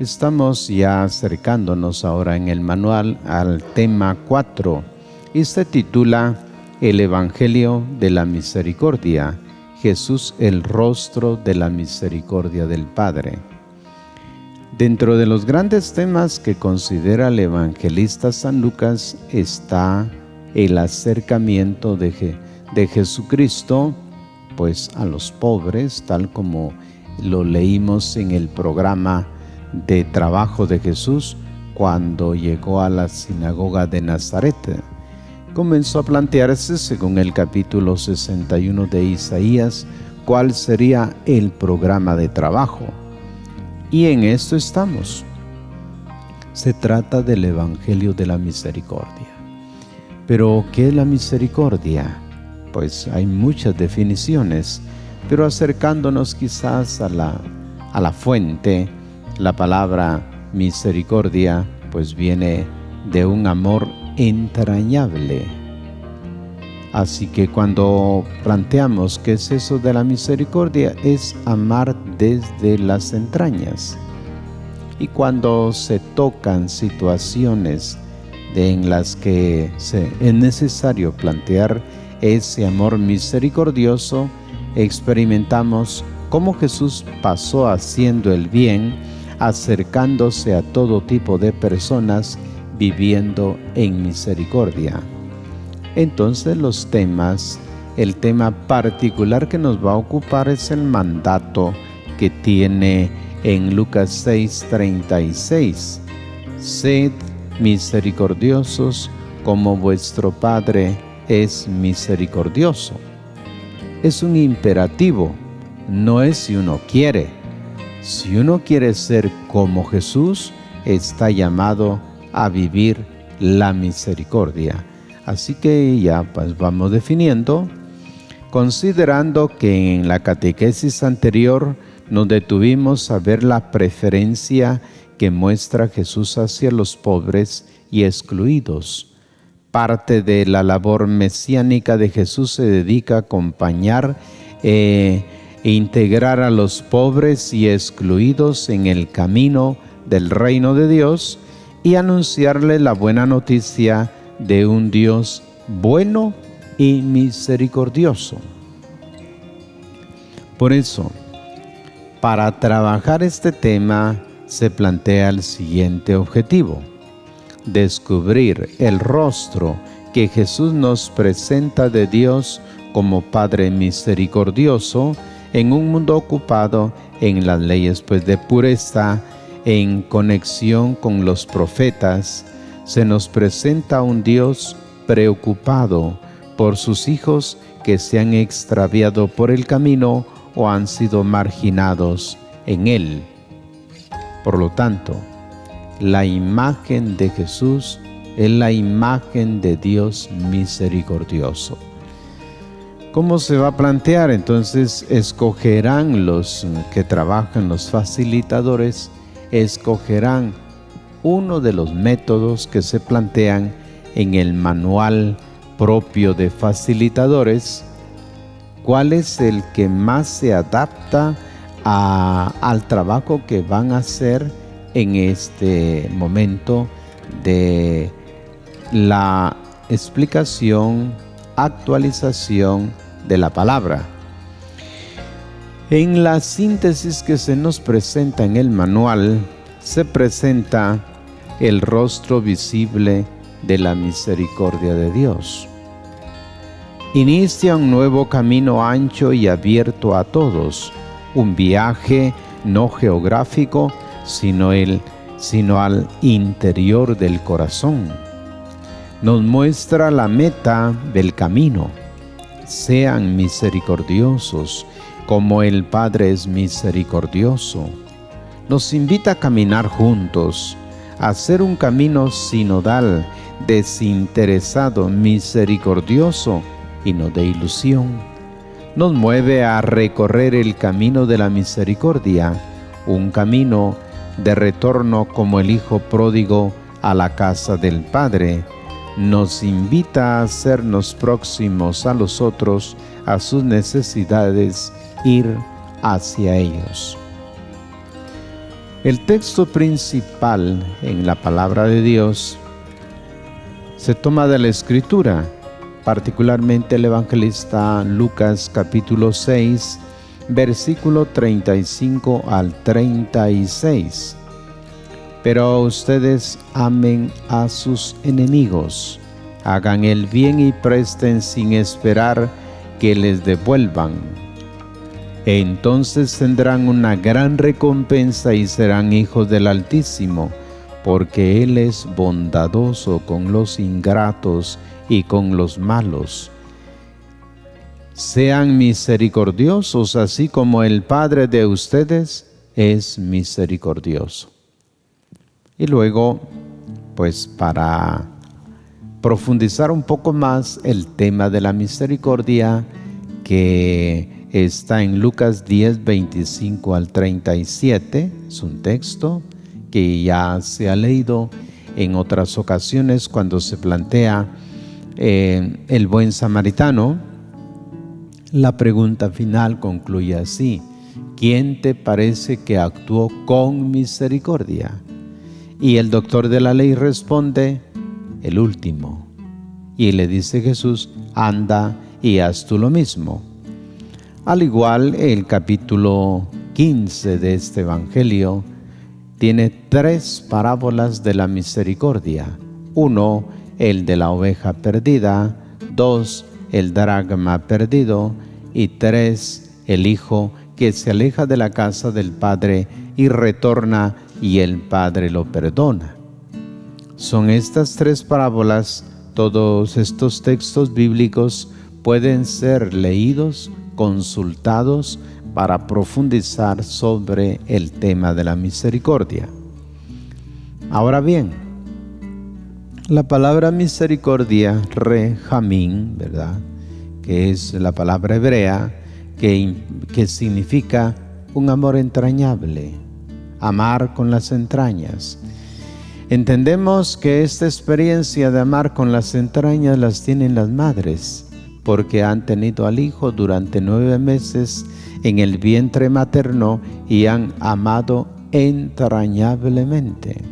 Estamos ya acercándonos ahora en el manual al tema 4 y se titula El Evangelio de la Misericordia, Jesús el rostro de la misericordia del Padre. Dentro de los grandes temas que considera el evangelista San Lucas está el acercamiento de Jesucristo pues a los pobres, tal como lo leímos en el programa de trabajo de Jesús cuando llegó a la sinagoga de Nazaret. Comenzó a plantearse, según el capítulo 61 de Isaías, cuál sería el programa de trabajo. Y en esto estamos. Se trata del Evangelio de la Misericordia. Pero, ¿qué es la misericordia? Pues hay muchas definiciones, pero acercándonos quizás a la fuente, la palabra misericordia pues viene de un amor entrañable. Así que cuando planteamos qué es eso de la misericordia, es amar desde las entrañas. Y cuando se tocan situaciones en las que es necesario plantear ese amor misericordioso, experimentamos cómo Jesús pasó haciendo el bien, acercándose a todo tipo de personas, viviendo en misericordia. Entonces el tema particular que nos va a ocupar es el mandato que tiene en Lucas 6:36. Sed misericordiosos como vuestro Padre es misericordioso. Es un imperativo, no es si uno quiere. Si uno quiere ser como Jesús, está llamado a vivir la misericordia. Así que ya pues vamos definiendo, considerando que en la catequesis anterior nos detuvimos a ver la preferencia que muestra Jesús hacia los pobres y excluidos. Parte de la labor mesiánica de Jesús se dedica a acompañar e integrar a los pobres y excluidos en el camino del reino de Dios y anunciarles la buena noticia de un Dios bueno y misericordioso. Por eso, para trabajar este tema se plantea el siguiente objetivo: descubrir el rostro que Jesús nos presenta de Dios como Padre misericordioso en un mundo ocupado en las leyes de pureza. En conexión con los profetas, se nos presenta un Dios preocupado por sus hijos que se han extraviado por el camino o han sido marginados en él. Por lo tanto, la imagen de Jesús es la imagen de Dios misericordioso. ¿Cómo se va a plantear? Entonces, escogerán los que trabajan, los facilitadores, escogerán uno de los métodos que se plantean en el manual propio de facilitadores. ¿Cuál es el que más se adapta al trabajo que van a hacer en este momento de la explicación, actualización de la palabra? En la síntesis que se nos presenta en el manual, se presenta el rostro visible de la misericordia de Dios. Inicia un nuevo camino ancho y abierto a todos, un viaje no geográfico, sino al interior del corazón. Nos muestra la meta del camino. Sean misericordiosos, como el Padre es misericordioso. Nos invita a caminar juntos, a hacer un camino sinodal, desinteresado, misericordioso y no de ilusión. Nos mueve a recorrer el camino de la misericordia, un camino de retorno como el Hijo pródigo a la casa del Padre. Nos invita a hacernos próximos a los otros, a sus necesidades, ir hacia ellos. El texto principal en la palabra de Dios se toma de la Escritura, particularmente el evangelista Lucas capítulo 6, versículo 35 al 36. Pero ustedes amen a sus enemigos, hagan el bien y presten sin esperar que les devuelvan. Entonces tendrán una gran recompensa y serán hijos del Altísimo, porque Él es bondadoso con los ingratos y con los malos. Sean misericordiosos, así como el Padre de ustedes es misericordioso. Y luego, pues para profundizar un poco más el tema de la misericordia, que está en Lucas 10, 25 al 37, es un texto que ya se ha leído en otras ocasiones cuando se plantea el buen samaritano. La pregunta final concluye así: ¿quién te parece que actuó con misericordia? Y el doctor de la ley responde: el último. Y le dice Jesús: anda y haz tú lo mismo. Al igual, el capítulo 15 de este evangelio tiene 3 parábolas de la misericordia. 1, el de la oveja perdida. 2, el dracma perdido. Y 3, el hijo que se aleja de la casa del padre y retorna y el padre lo perdona. Son estas 3 parábolas. Todos estos textos bíblicos pueden ser leídos, consultados para profundizar sobre el tema de la misericordia. Ahora bien, la palabra misericordia, rehamín, ¿verdad?, que es la palabra hebrea que significa un amor entrañable, amar con las entrañas. Entendemos que esta experiencia de amar con las entrañas las tienen las madres, porque han tenido al hijo durante 9 meses en el vientre materno y han amado entrañablemente.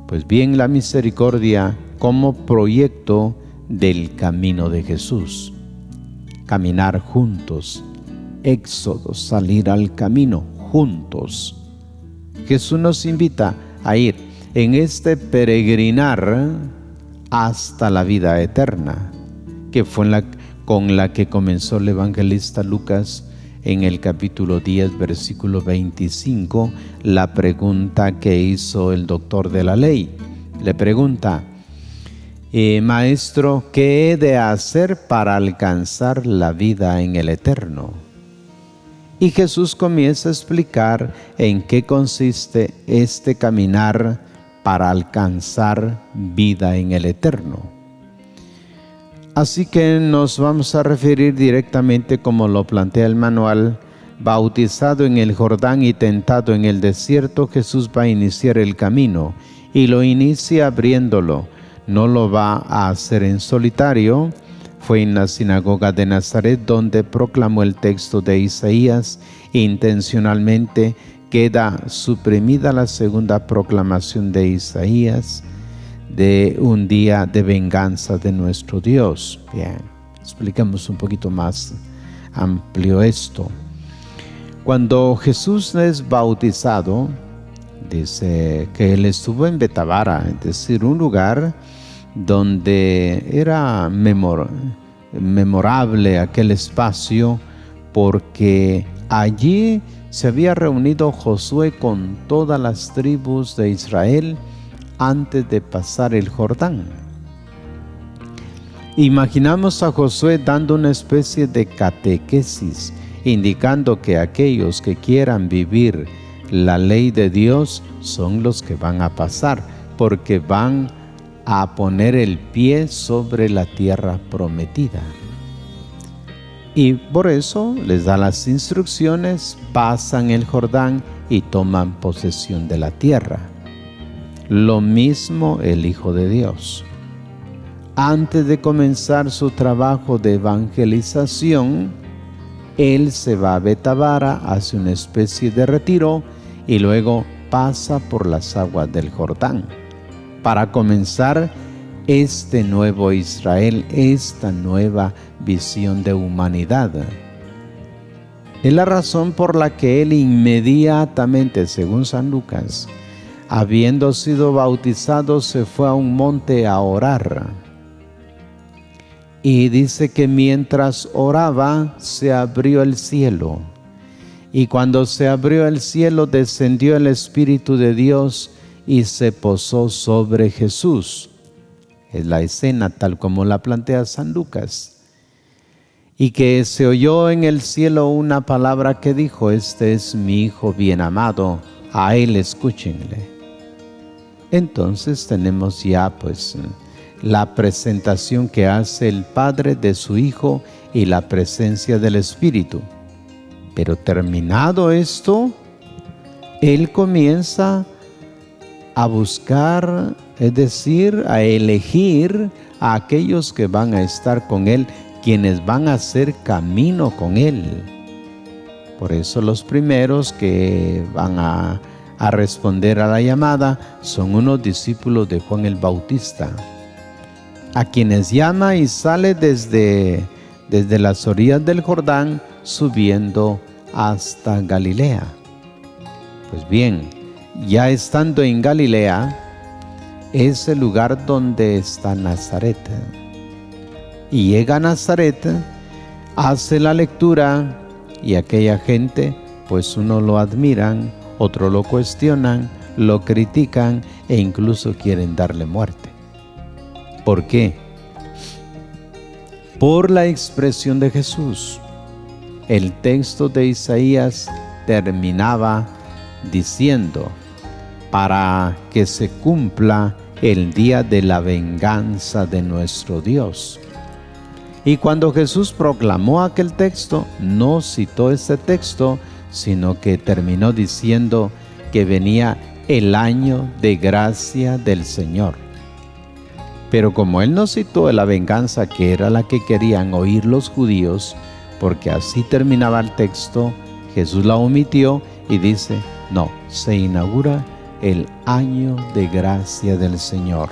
Pues bien, la misericordia como proyecto del camino de Jesús. Caminar juntos, éxodo, salir al camino juntos. Jesús nos invita a ir en este peregrinar hasta la vida eterna, que fue con la que comenzó el evangelista Lucas en el capítulo 10, versículo 25, la pregunta que hizo el doctor de la ley. Le pregunta: Maestro, ¿qué he de hacer para alcanzar la vida en el eterno? Y Jesús comienza a explicar en qué consiste este caminar para alcanzar vida en el eterno. Así que nos vamos a referir directamente, como lo plantea el manual: bautizado en el Jordán y tentado en el desierto, Jesús va a iniciar el camino y lo inicia abriéndolo. No lo va a hacer en solitario. Fue en la sinagoga de Nazaret donde proclamó el texto de Isaías. Intencionalmente queda suprimida la segunda proclamación de Isaías de un día de venganza de nuestro Dios. Bien, expliquemos un poquito más amplio esto. Cuando Jesús es bautizado, dice que él estuvo en Betabara, es decir, un lugar donde era memorable aquel espacio, porque allí se había reunido Josué con todas las tribus de Israel antes de pasar el Jordán. Imaginamos a Josué dando una especie de catequesis, indicando que aquellos que quieran vivir la ley de Dios son los que van a pasar, porque van a poner el pie sobre la tierra prometida. Y por eso les da las instrucciones, pasan el Jordán y toman posesión de la tierra. Lo mismo el Hijo de Dios. Antes de comenzar su trabajo de evangelización, él se va a Betabara, hace una especie de retiro y luego pasa por las aguas del Jordán, para comenzar este nuevo Israel, esta nueva visión de humanidad. Es la razón por la que él inmediatamente, según San Lucas, habiendo sido bautizado, se fue a un monte a orar. Y dice que mientras oraba, se abrió el cielo. Y cuando se abrió el cielo, descendió el Espíritu de Dios y se posó sobre Jesús. Es la escena tal como la plantea San Lucas. Y que se oyó en el cielo una palabra que dijo: este es mi Hijo bien amado, a él escúchenle. Entonces tenemos ya la presentación que hace el Padre de su Hijo y la presencia del Espíritu. Pero terminado esto, Él comienza a buscar, es decir, a elegir a aquellos que van a estar con Él, quienes van a hacer camino con Él. Por eso los primeros que van a responder a la llamada son unos discípulos de Juan el Bautista, a quienes llama y sale desde las orillas del Jordán, subiendo hasta Galilea. Pues bien, ya estando en Galilea, es el lugar donde está Nazaret. Y llega a Nazaret, hace la lectura, y aquella gente, pues uno lo admiran, otro lo cuestionan, lo critican e incluso quieren darle muerte. ¿Por qué? Por la expresión de Jesús. El texto de Isaías terminaba diciendo: para que se cumpla el día de la venganza de nuestro Dios. Y cuando Jesús proclamó aquel texto, no citó ese texto, sino que terminó diciendo que venía el año de gracia del Señor. Pero como él no citó la venganza, que era la que querían oír los judíos, porque así terminaba el texto, Jesús la omitió y dice: no, se inaugura el año de gracia del Señor.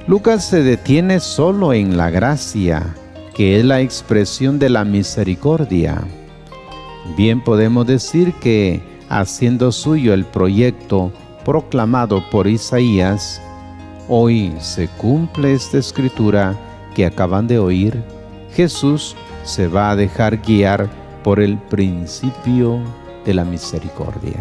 Lucas se detiene solo en la gracia, que es la expresión de la misericordia. Bien podemos decir que, haciendo suyo el proyecto proclamado por Isaías, hoy se cumple esta escritura que acaban de oír. Jesús se va a dejar guiar por el principio de la misericordia.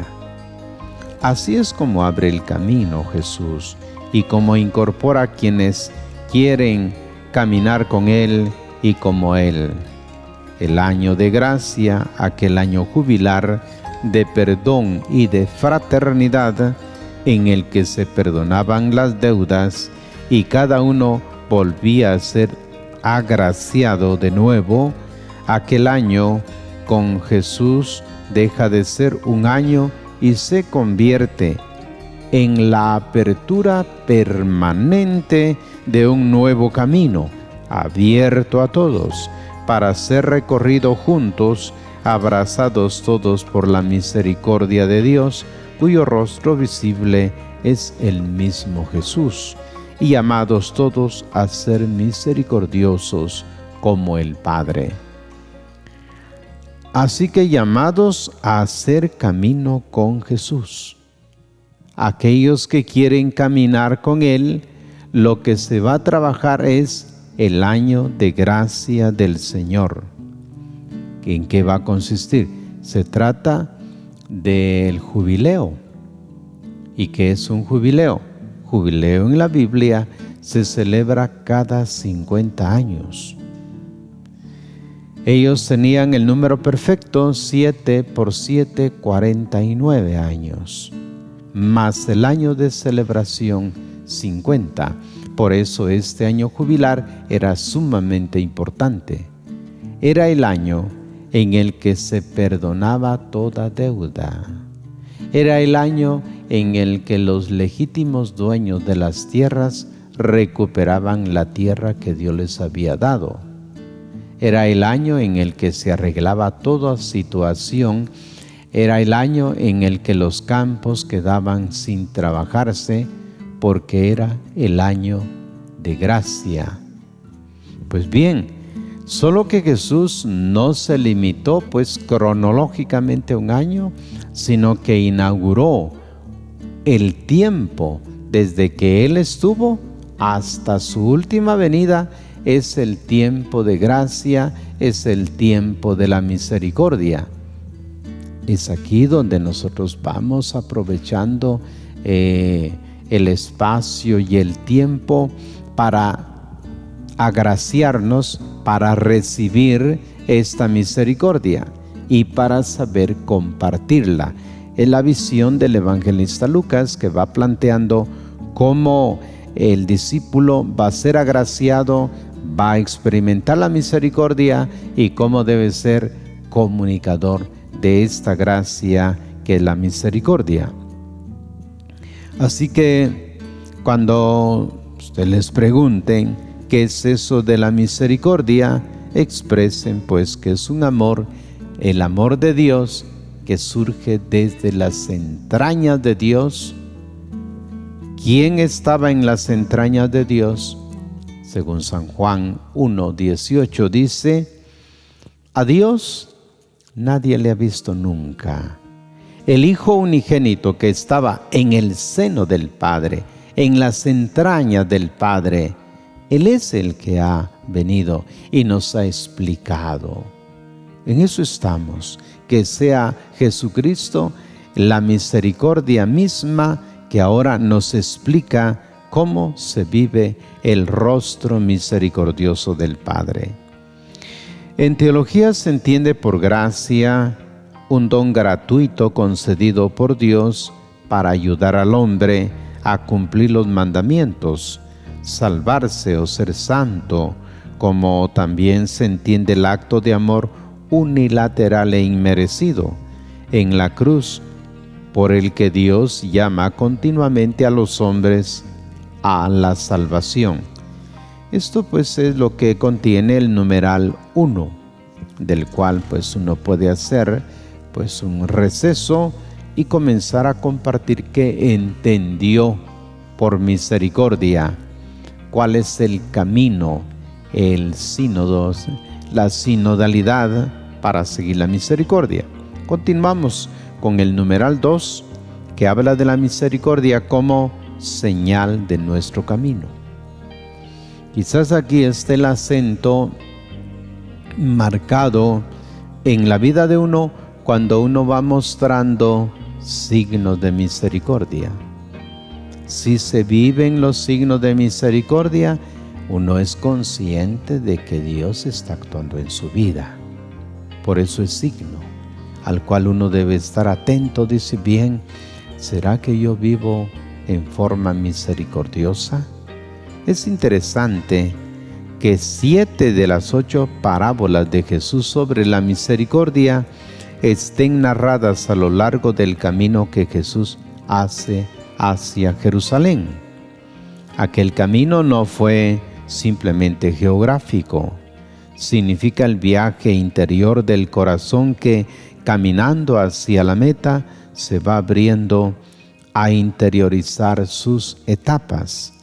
Así es como abre el camino Jesús, y como incorpora a quienes quieren caminar con Él y como Él. El año de gracia, aquel año jubilar de perdón y de fraternidad, en el que se perdonaban las deudas y cada uno volvía a ser agraciado de nuevo. Aquel año con Jesús deja de ser un año y se convierte en la apertura permanente de un nuevo camino, abierto a todos, para ser recorrido juntos, abrazados todos por la misericordia de Dios, cuyo rostro visible es el mismo Jesús, y llamados todos a ser misericordiosos como el Padre. Así que llamados a hacer camino con Jesús. Aquellos que quieren caminar con Él, lo que se va a trabajar es el año de gracia del Señor. ¿En qué va a consistir? Se trata del jubileo. ¿Y qué es un jubileo? Jubileo en la Biblia se celebra cada 50 años. Ellos tenían el número perfecto, 7 por 7, 49 años. Más el año de celebración, 50. Por eso este año jubilar era sumamente importante. Era el año en el que se perdonaba toda deuda. Era el año en el que los legítimos dueños de las tierras recuperaban la tierra que Dios les había dado. Era el año en el que se arreglaba toda situación Era el año en el que los campos quedaban sin trabajarse porque era el año de gracia. Pues bien, solo que Jesús no se limitó pues cronológicamente a un año, sino que inauguró el tiempo desde que Él estuvo hasta su última venida. Es el tiempo de gracia, es el tiempo de la misericordia. Es aquí donde nosotros vamos aprovechando el espacio y el tiempo para agraciarnos, para recibir esta misericordia y para saber compartirla. Es la visión del evangelista Lucas, que va planteando cómo el discípulo va a ser agraciado, va a experimentar la misericordia y cómo debe ser comunicador de esta gracia que es la misericordia. Así que cuando ustedes les pregunten qué es eso de la misericordia, expresen pues que es un amor, el amor de Dios que surge desde las entrañas de Dios. ¿Quién estaba en las entrañas de Dios? Según San Juan 1:18 dice: a Dios nadie le ha visto nunca. El Hijo unigénito que estaba en el seno del Padre, en las entrañas del Padre, Él es el que ha venido y nos ha explicado. En eso estamos, que sea Jesucristo la misericordia misma que ahora nos explica cómo se vive el rostro misericordioso del Padre. En teología se entiende por gracia un don gratuito concedido por Dios para ayudar al hombre a cumplir los mandamientos, salvarse o ser santo, como también se entiende el acto de amor unilateral e inmerecido en la cruz, por el que Dios llama continuamente a los hombres a la salvación. Esto pues es lo que contiene el numeral 1, del cual pues uno puede hacer pues un receso y comenzar a compartir qué entendió por misericordia, cuál es el camino, el sínodo, la sinodalidad para seguir la misericordia. Continuamos con el numeral 2, que habla de la misericordia como señal de nuestro camino. Quizás aquí esté el acento marcado en la vida de uno cuando uno va mostrando signos de misericordia. Si se viven los signos de misericordia, uno es consciente de que Dios está actuando en su vida. Por eso es signo al cual uno debe estar atento. Dice: bien, ¿será que yo vivo en forma misericordiosa? Es interesante que 7 de las 8 parábolas de Jesús sobre la misericordia estén narradas a lo largo del camino que Jesús hace hacia Jerusalén. Aquel camino no fue simplemente geográfico, significa el viaje interior del corazón que, caminando hacia la meta, se va abriendo a interiorizar sus etapas.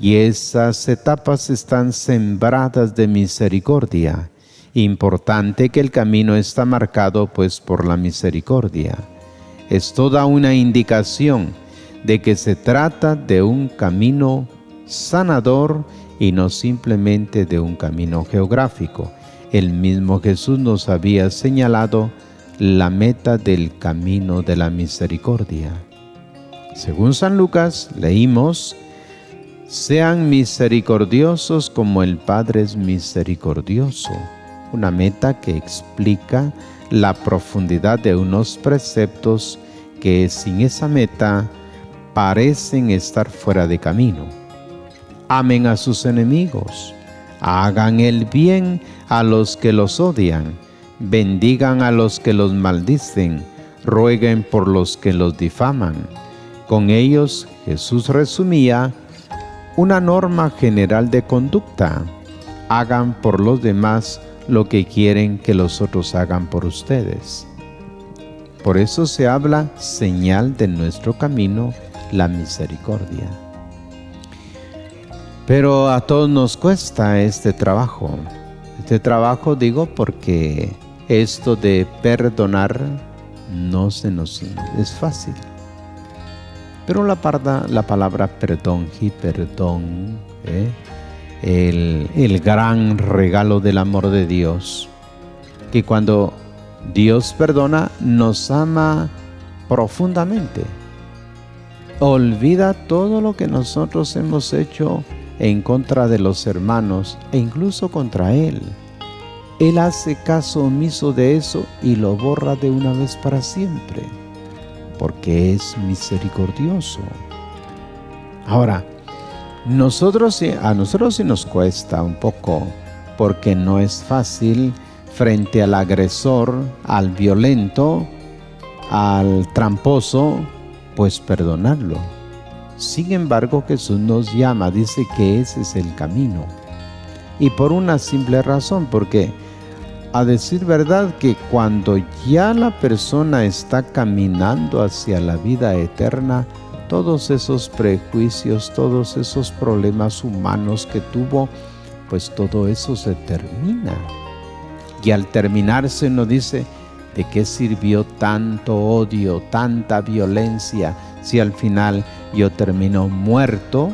Y esas etapas están sembradas de misericordia. Importante que el camino está marcado pues por la misericordia. Es toda una indicación de que se trata de un camino sanador y no simplemente de un camino geográfico. El mismo Jesús nos había señalado la meta del camino de la misericordia. Según San Lucas, leímos: sean misericordiosos como el Padre es misericordioso. Una meta que explica la profundidad de unos preceptos que sin esa meta parecen estar fuera de camino. Amen a sus enemigos, hagan el bien a los que los odian, bendigan a los que los maldicen, rueguen por los que los difaman. Con ellos Jesús resumía una norma general de conducta: hagan por los demás lo que quieren que los otros hagan por ustedes. Por eso se habla señal de nuestro camino, la misericordia. Pero a todos nos cuesta este trabajo. Este trabajo digo porque esto de perdonar no se nos es fácil. Pero la palabra perdón y perdón, el gran regalo del amor de Dios, que cuando Dios perdona, nos ama profundamente. Olvida todo lo que nosotros hemos hecho en contra de los hermanos e incluso contra Él. Él hace caso omiso de eso y lo borra de una vez para siempre, porque es misericordioso. Ahora, a nosotros sí nos cuesta un poco, porque no es fácil frente al agresor, al violento, al tramposo, pues perdonarlo. Sin embargo, Jesús nos llama, dice que ese es el camino. Y por una simple razón, porque a decir verdad que cuando ya la persona está caminando hacia la vida eterna, todos esos prejuicios, todos esos problemas humanos que tuvo, pues todo eso se termina. Y al terminarse uno dice, ¿de qué sirvió tanto odio, tanta violencia, si al final yo termino muerto?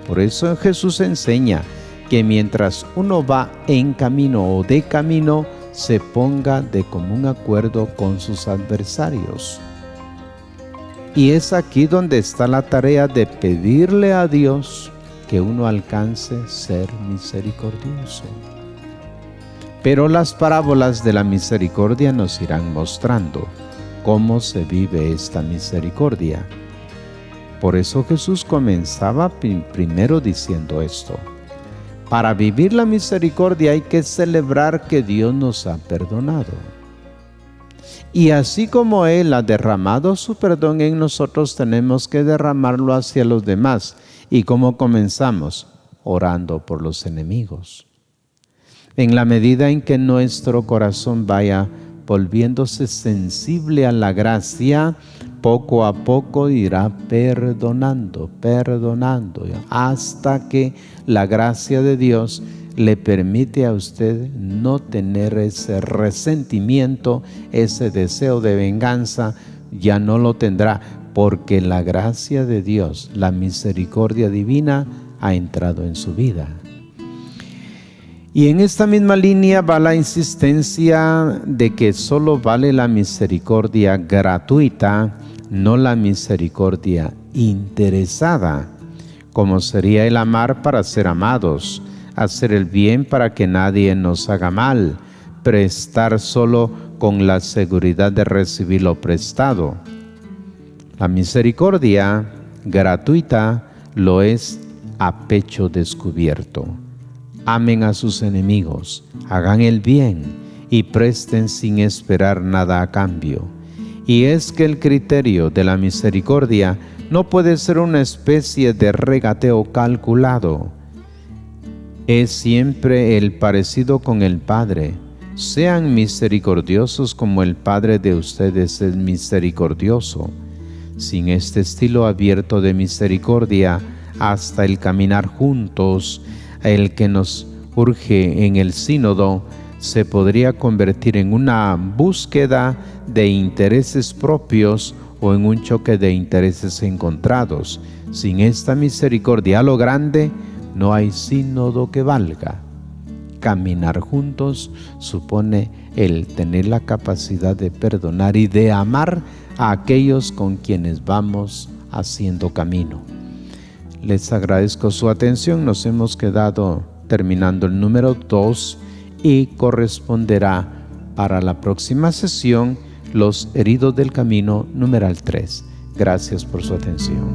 Por eso Jesús enseña que mientras uno va en camino o de camino, se ponga de común acuerdo con sus adversarios. Y es aquí donde está la tarea de pedirle a Dios que uno alcance ser misericordioso. Pero las parábolas de la misericordia nos irán mostrando cómo se vive esta misericordia. Por eso Jesús comenzaba primero diciendo esto. Para vivir la misericordia hay que celebrar que Dios nos ha perdonado. Y así como Él ha derramado su perdón en nosotros, tenemos que derramarlo hacia los demás. ¿Y cómo comenzamos? Orando por los enemigos. En la medida en que nuestro corazón vaya volviéndose sensible a la gracia, poco a poco irá perdonando, hasta que la gracia de Dios le permite a usted no tener ese resentimiento, ese deseo de venganza, ya no lo tendrá, porque la gracia de Dios, la misericordia divina, ha entrado en su vida. Y en esta misma línea va la insistencia de que solo vale la misericordia gratuita, no la misericordia interesada, como sería el amar para ser amados, hacer el bien para que nadie nos haga mal, prestar solo con la seguridad de recibir lo prestado. La misericordia gratuita lo es a pecho descubierto. Amen a sus enemigos, hagan el bien y presten sin esperar nada a cambio. Y es que el criterio de la misericordia no puede ser una especie de regateo calculado. Es siempre el parecido con el Padre. Sean misericordiosos como el Padre de ustedes es misericordioso. Sin este estilo abierto de misericordia, hasta el caminar juntos, el que nos urge en el sínodo, se podría convertir en una búsqueda de intereses propios o en un choque de intereses encontrados. Sin esta misericordia a lo grande, no hay sínodo que valga. Caminar juntos supone el tener la capacidad de perdonar y de amar a aquellos con quienes vamos haciendo camino. Les agradezco su atención. Nos hemos quedado terminando el número 2 y corresponderá para la próxima sesión los heridos del camino, numeral 3. Gracias por su atención.